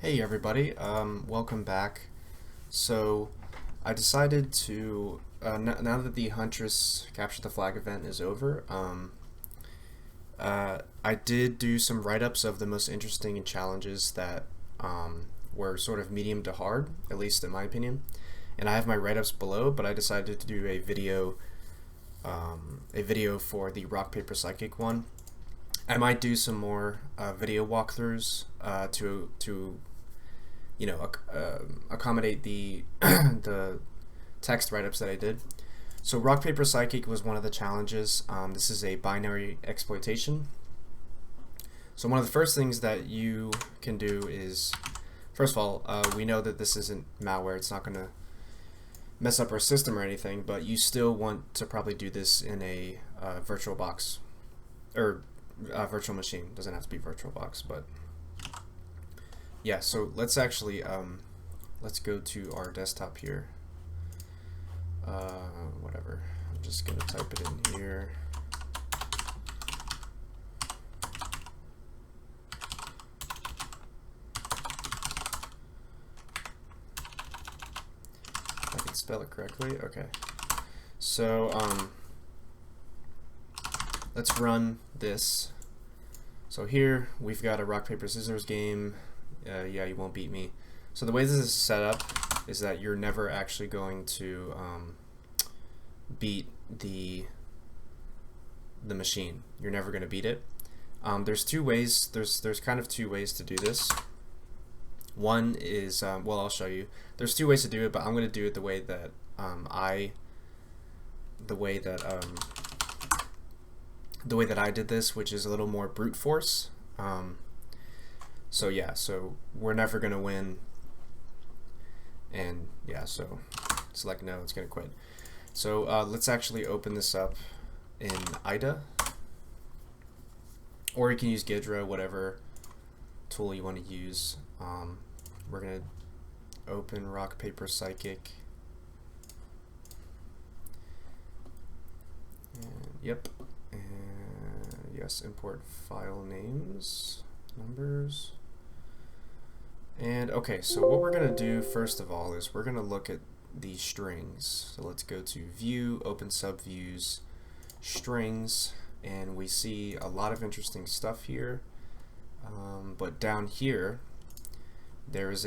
Hey everybody, welcome back. So I decided to, now that the Huntress Capture the Flag event is over, I did do some write-ups of the most interesting challenges that were sort of medium to hard, at least in my opinion. And I have my write-ups below, but I decided to do a video for the Rock Paper Psychic one. I might do some more video walkthroughs to accommodate the the text write-ups that I did. So rock paper psychic was one of the challenges. This is a binary exploitation. So one of the first things that you can do is, first of all, we know that this isn't malware. It's not going to mess up our system or anything, but you still want to probably do this in a virtual box or virtual machine. Doesn't have to be VirtualBox, but yeah. So let's actually let's go to our desktop here. Whatever. I'm just gonna type it in here. If I can spell it correctly. Okay. So let's run this. So here we've got a rock paper scissors game. Yeah, you won't beat me. So the way this is set up is that you're never actually going to beat the machine. You're never going to beat it. There's two ways. There's kind of two ways to do this. One is well, I'll show you. There's two ways to do it, but I'm going to do it the way that the way that I did this, which is a little more brute force. So yeah, so we're never gonna win, and yeah, so select no, it's gonna quit. So let's actually open this up in IDA, or you can use Ghidra, whatever tool you want to use. We're gonna open rock paper psychic. And, yep. And yes, import file names, numbers. And okay, so what we're gonna do first of all is we're gonna look at the strings. So let's go to View, Open Subviews, Strings, and we see a lot of interesting stuff here. But down here, there is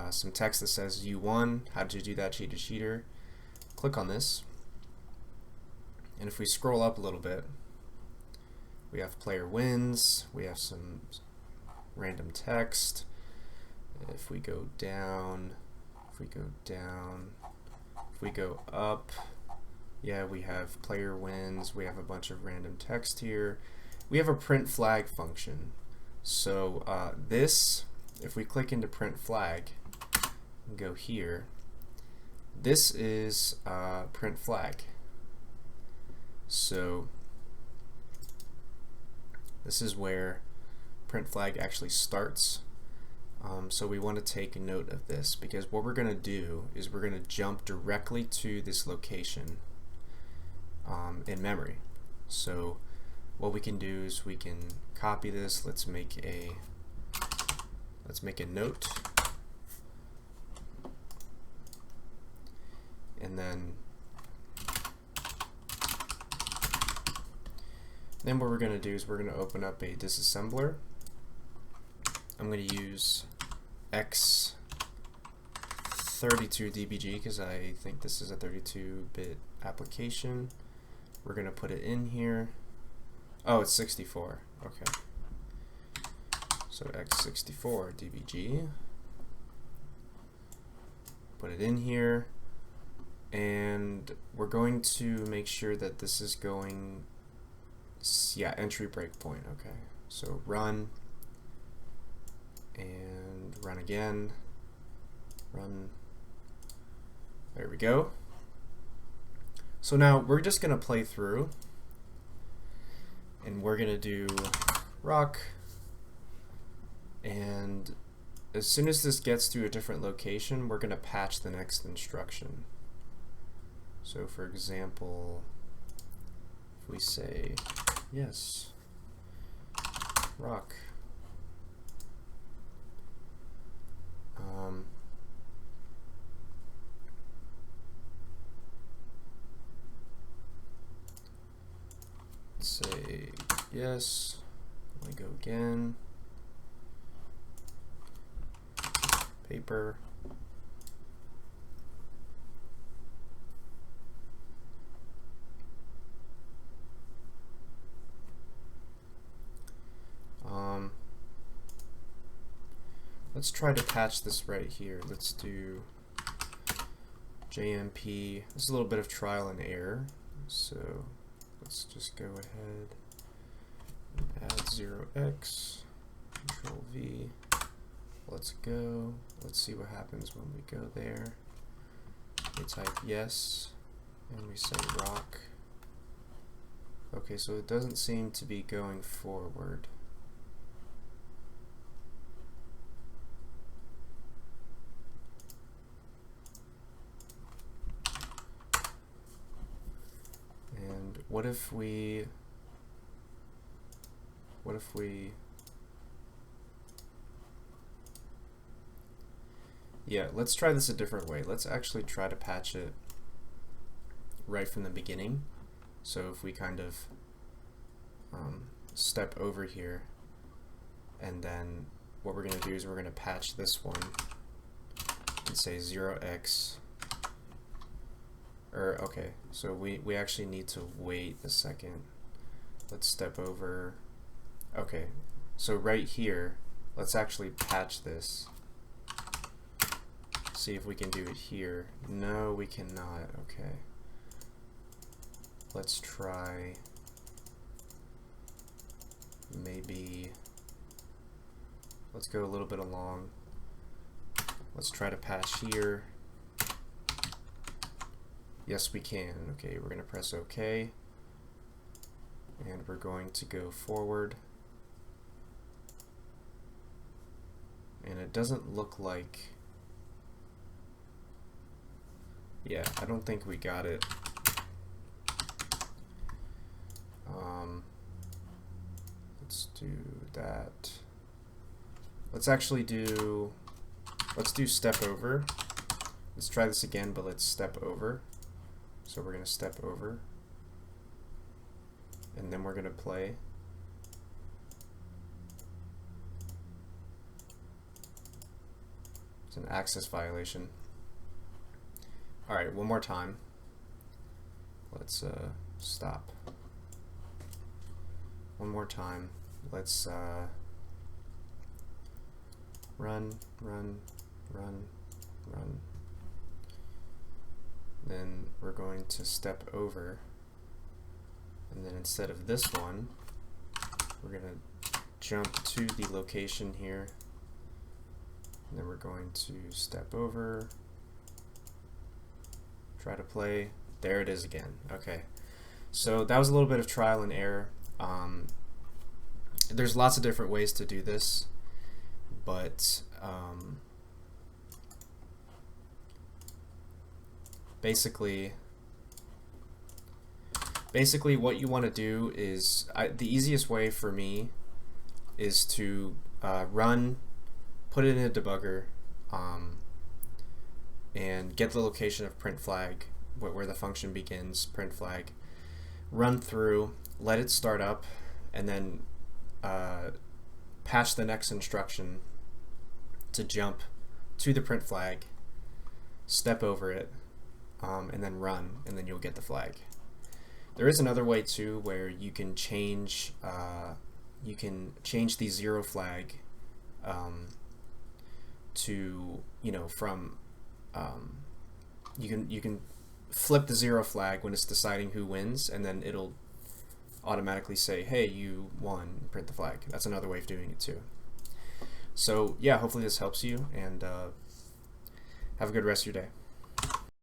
some text that says "You won. How did you do that, cheater?" Click on this, and if we scroll up a little bit, we have player wins. We have some random text. If we go down, if we go up, yeah, we have player wins. We have a bunch of random text here. We have a print flag function. So this, if we click into print flag and go here, this is print flag. So this is where print flag actually starts. So we want to take note of this, because what we're going to do is we're going to jump directly to this location in memory. So what we can do is we can copy this. Let's make a note, and then what we're going to do is we're going to open up a disassembler. I'm going to use X32DBG because I think this is a 32-bit application. We're going to put it in here. Oh, it's 64. Okay. So X64DBG. Put it in here. And we're going to make sure that this is going, yeah, entry breakpoint. Okay. So run. And run again, run, there we go. So now we're just gonna play through, and we're gonna do rock, and as soon as this gets to a different location, we're gonna patch the next instruction. So for example, if we say yes, rock, yes. Let me go again. Paper. Let's try to patch this right here. Let's do JMP. This is a little bit of trial and error. So let's just go ahead and add 0x, Control V. Let's go. Let's see what happens when we go there. We type yes, and we say rock. Okay, so it doesn't seem to be going forward. And what if we yeah, let's try this a different way. Let's actually try to patch it right from the beginning. So if we kind of step over here, and then what we're going to do is we're going to patch this one and say 0x, or okay, so we actually need to wait a second. Let's step over. Okay, so right here, let's actually patch this. See if we can do it here. No, we cannot. Okay. Let's try maybe, let's go a little bit along. Let's try to patch here. Yes, we can. Okay, we're going to press OK. And we're going to go forward. And it doesn't look like, yeah, I don't think we got it. Let's do that. Let's actually do, let's do step over. Let's try this again, but let's step over. So we're going to step over, and then we're going to play. It's an access violation. Alright, one more time. Let's stop. One more time. Let's run. Then we're going to step over, and then instead of this one, we're going to jump to the location here, and then we're going to step over, try to play. There it is again. Okay, so that was a little bit of trial and error. There's lots of different ways to do this, but basically what you want to do is, the easiest way for me is to run, put it in a debugger, and get the location of print flag, where the function begins, print flag, run through, let it start up, and then patch the next instruction to jump to the print flag, step over it, and then run, and then you'll get the flag. There is another way too, where you can change the zero flag to, you know, from you can flip the zero flag when it's deciding who wins, and then it'll automatically say, hey, you won, print the flag. That's another way of doing it too. So yeah, hopefully this helps you, and have a good rest of your day.